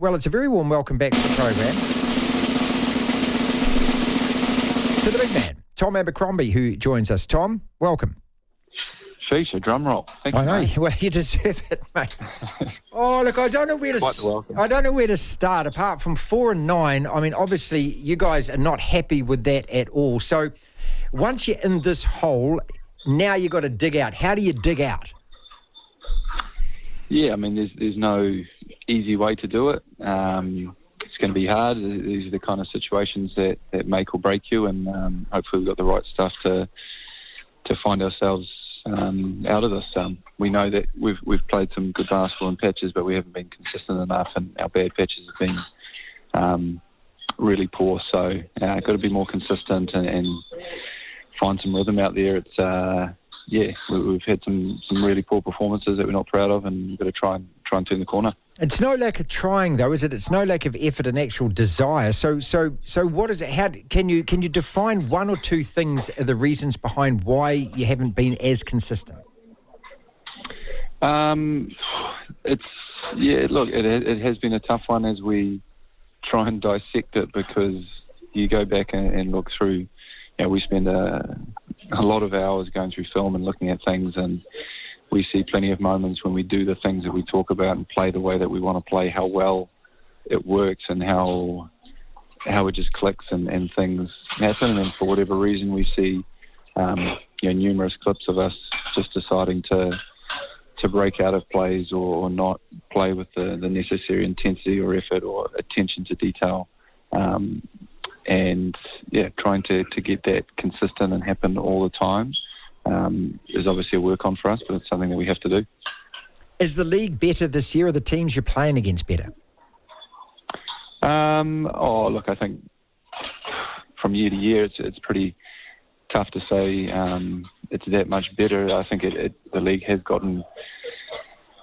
Well, it's a very warm welcome back to the program. To the big man, Tom Abercrombie, who joins us. Tom, welcome. Sheesh, a drum roll. Thank you, I know. mate. Well, you deserve it, mate. Oh, look, I don't know where to start. Apart from 4 and 9, I mean, obviously, you guys are not happy with that at all. So, once you're in this hole, now you've got to dig out. How do you dig out? Yeah, I mean, there's no easy way to do it. It's going to be hard. These are the kind of situations that make or break you, and hopefully we've got the right stuff to find ourselves out of this. We know that we've played some good basketball in patches, but we haven't been consistent enough, and our bad patches have been really poor. So got to be more consistent and find some rhythm out there. It's we've had some really poor performances that we're not proud of, and we've got to try and turn the corner. It's no lack of trying, though, is it? It's no lack of effort and actual desire. So what is it? How can you define one or two things, the reasons behind why you haven't been as consistent? It has been a tough one as we try and dissect it, because you go back and look through. We spend a lot of hours going through film and looking at things, and we see plenty of moments when we do the things that we talk about and play the way that we want to play, how well it works and how it just clicks and things happen. And for whatever reason, we see numerous clips of us just deciding to break out of plays or not play with the necessary intensity or effort or attention to detail. Trying to get that consistent and happen all the time is obviously a work on for us, but it's something that we have to do. Is the league better this year, or the teams you're playing against better? I think from year to year it's pretty tough to say it's that much better. I think the league has gotten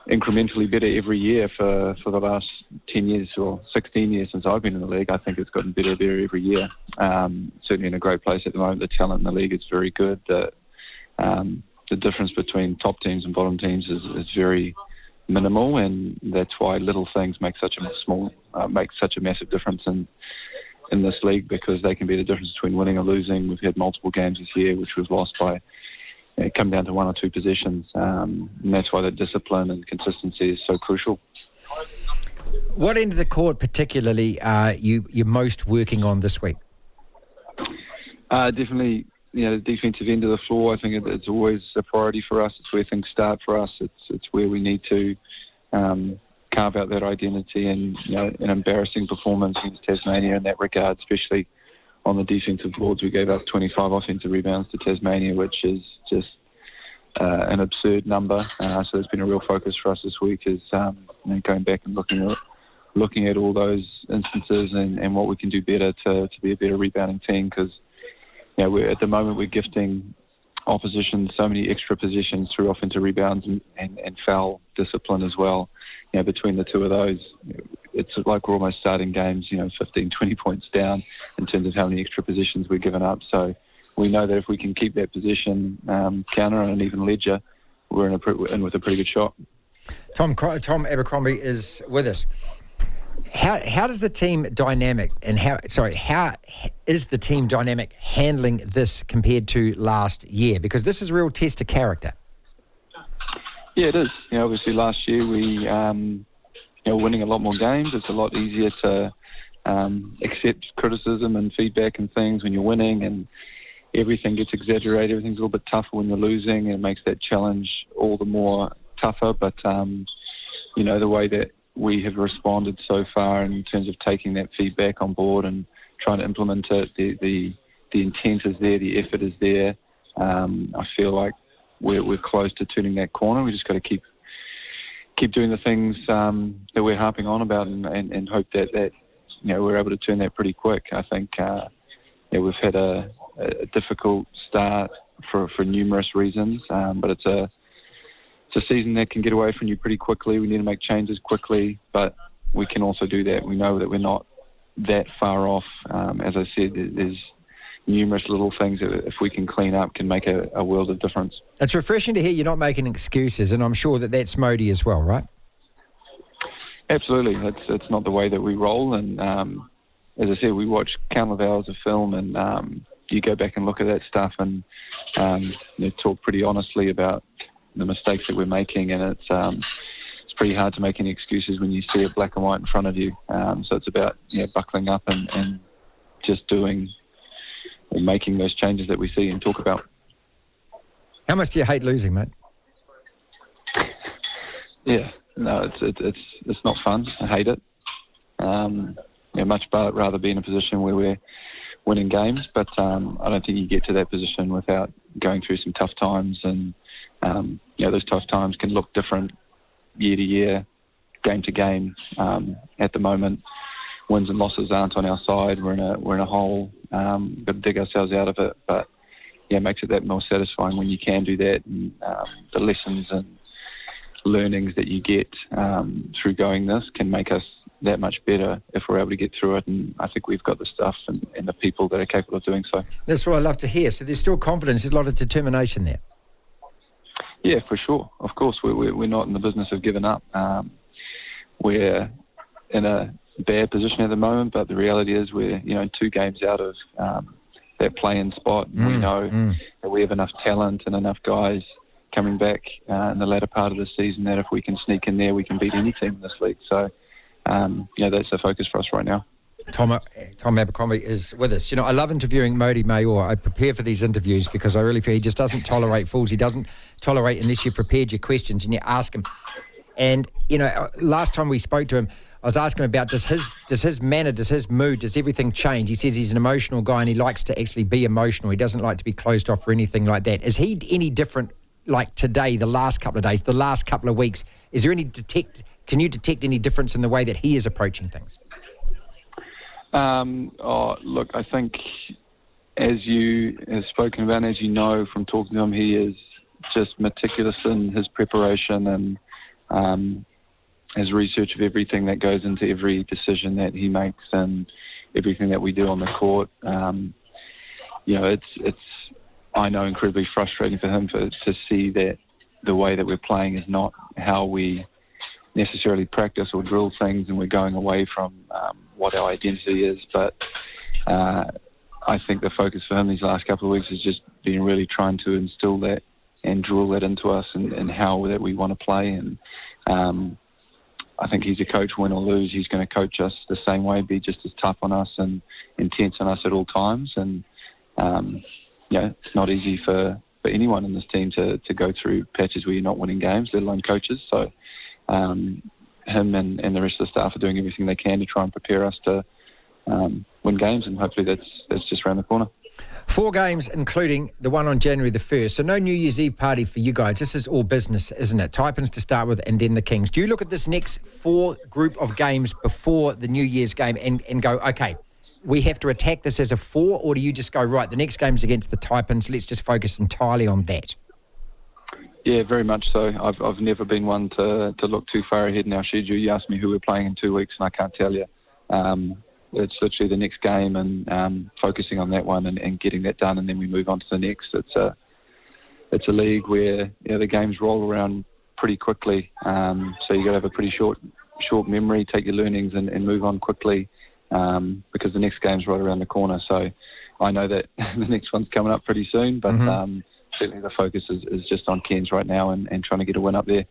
incrementally better every year for the last 10 years or 16 years since I've been in the league. I think it's gotten better every year. Certainly in a great place at the moment. The talent in the league is very good. The difference between top teams and bottom teams is very minimal, and that's why little things make such a massive difference in this league, because they can be the difference between winning or losing. We've had multiple games this year which we've lost by come down to 1 or 2 possessions, and that's why the discipline and consistency is so crucial. What end of the court particularly are you're most working on this week? Definitely, the defensive end of the floor. I think it's always a priority for us. It's where things start for us. It's where we need to carve out that identity, and an embarrassing performance against Tasmania in that regard, especially on the defensive boards. We gave up 25 offensive rebounds to Tasmania, which is just an absurd number. So there's been a real focus for us this week, is going back and looking at all those instances and what we can do better to be a better rebounding team, because at the moment we're gifting opposition so many extra positions through offensive rebounds and foul discipline as well. Between the two of those, it's like we're almost starting games 15, 20 points down in terms of how many extra positions we're giving up. So we know that if we can keep that position counter on an even ledger, we're in with a pretty good shot. Tom Abercrombie is with us. How does the team dynamic how is the team dynamic handling this compared to last year? Because this is a real test of character. Yeah, it is. Obviously last year we winning a lot more games. It's a lot easier to accept criticism and feedback and things when you're winning, and everything gets exaggerated. Everything's a little bit tougher when you're losing, and it makes that challenge all the more tougher. But the way that we have responded so far in terms of taking that feedback on board and trying to implement it, the intent is there, the effort is there. I feel like we're close to turning that corner. We just got to keep doing the things that we're harping on about, and hope that we're able to turn that pretty quick. I think we've had a difficult start for numerous reasons, but it's a season that can get away from you pretty quickly. We need to make changes quickly, but we can also do that. We know that we're not that far off. As I said, there's numerous little things that if we can clean up can make a world of difference. It's refreshing to hear you're not making excuses, and I'm sure that that's Mody as well, right? Absolutely, it's not the way that we roll. And as I said, we watch countless hours of film, and you go back and look at that stuff, and talk pretty honestly about the mistakes that we're making. And it's pretty hard to make any excuses when you see it black and white in front of you. So it's about buckling up and just doing or making those changes that we see and talk about. How much do you hate losing, mate? Yeah, no, it's not fun. I hate it. Much rather be in a position where we're winning games, but I don't think you get to that position without going through some tough times. And those tough times can look different year to year, game to game. At the moment, wins and losses aren't on our side. We're in a hole. We've got to dig ourselves out of it. But it makes it that more satisfying when you can do that. And the lessons and learnings that you get through going this can make us that much better if we're able to get through it. And I think we've got the stuff and the people that are capable of doing so. That's what I love to hear. So there's still confidence, there's a lot of determination there. Yeah, for sure. Of course, we're not in the business of giving up. We're in a bad position at the moment, but the reality is we're 2 games out of that play-in spot. We know that we have enough talent and enough guys coming back in the latter part of the season that if we can sneak in there, we can beat any team in this league. So, that's the focus for us right now. Tom Abercrombie is with us. I love interviewing Mody Maor. I prepare for these interviews because I really feel he just doesn't tolerate fools. He doesn't tolerate unless you prepared your questions and you ask him. And, last time we spoke to him, I was asking him about does his manner, does his mood, does everything change? He says he's an emotional guy and he likes to actually be emotional. He doesn't like to be closed off or anything like that. Is he any different like today, the last couple of days, the last couple of weeks? Is there can you detect any difference in the way that he is approaching things? Look, I think as you have spoken about, and as you know from talking to him, he is just meticulous in his preparation and his research of everything that goes into every decision that he makes and everything that we do on the court. It's I know incredibly frustrating for him to see that the way that we're playing is not how we necessarily practice or drill things, and we're going away from what our identity is. But I think the focus for him these last couple of weeks has just been really trying to instill that and drill that into us and how that we want to play. And I think he's a coach, win or lose. He's going to coach us the same way, be just as tough on us and intense on us at all times. And it's not easy for anyone in this team to go through patches where you're not winning games, let alone coaches. So him and the rest of the staff are doing everything they can to try and prepare us to win games, and hopefully that's just around the corner. 4 games, including the one on January the 1st. So no New Year's Eve party for you guys. This is all business, isn't it? Taipans to start with and then the Kings. Do you look at this next 4 group of games before the New Year's game and go, okay, we have to attack this as a 4, or do you just go, right, the next game's against the Taipans, let's just focus entirely on that? Yeah, very much so. I've never been one to look too far ahead in our schedule. You ask me who we're playing in 2 weeks and I can't tell you. It's literally the next game and focusing on that one and getting that done, and then we move on to the next. It's a league where the games roll around pretty quickly, so you got to have a pretty short memory, take your learnings and move on quickly because the next game's right around the corner. So I know that the next one's coming up pretty soon, but certainly the focus is just on Cairns right now and trying to get a win up there.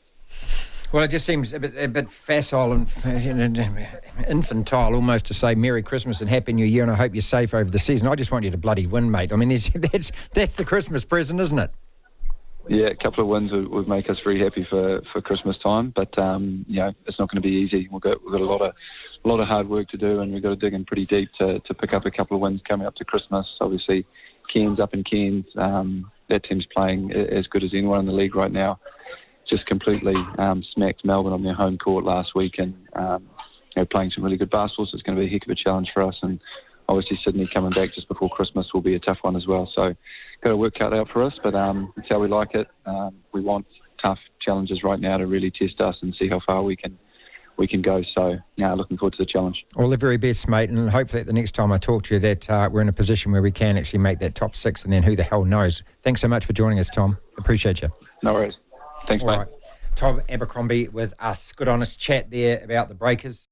Well, it just seems a bit facile and infantile almost to say Merry Christmas and Happy New Year and I hope you're safe over the season. I just want you to bloody win, mate. I mean, that's the Christmas present, isn't it? Yeah, a couple of wins would make us very happy for Christmas time, but it's not going to be easy. We've got a lot of hard work to do, and we've got to dig in pretty deep to pick up a couple of wins coming up to Christmas. Obviously, Cairns up in Cairns, that team's playing as good as anyone in the league right now. Just completely smacked Melbourne on their home court last week, and playing some really good basketball. So it's going to be a heck of a challenge for us. And obviously Sydney coming back just before Christmas will be a tough one as well. So got to work out for us, but it's how we like it. We want tough challenges right now to really test us and see how far we can go. So looking forward to the challenge. All the very best, mate, and hopefully the next time I talk to you that we're in a position where we can actually make that top 6, and then who the hell knows. Thanks so much for joining us, Tom. Appreciate you. No worries. Thanks, mate. All right. Tom Abercrombie with us. Good honest chat there about the Breakers.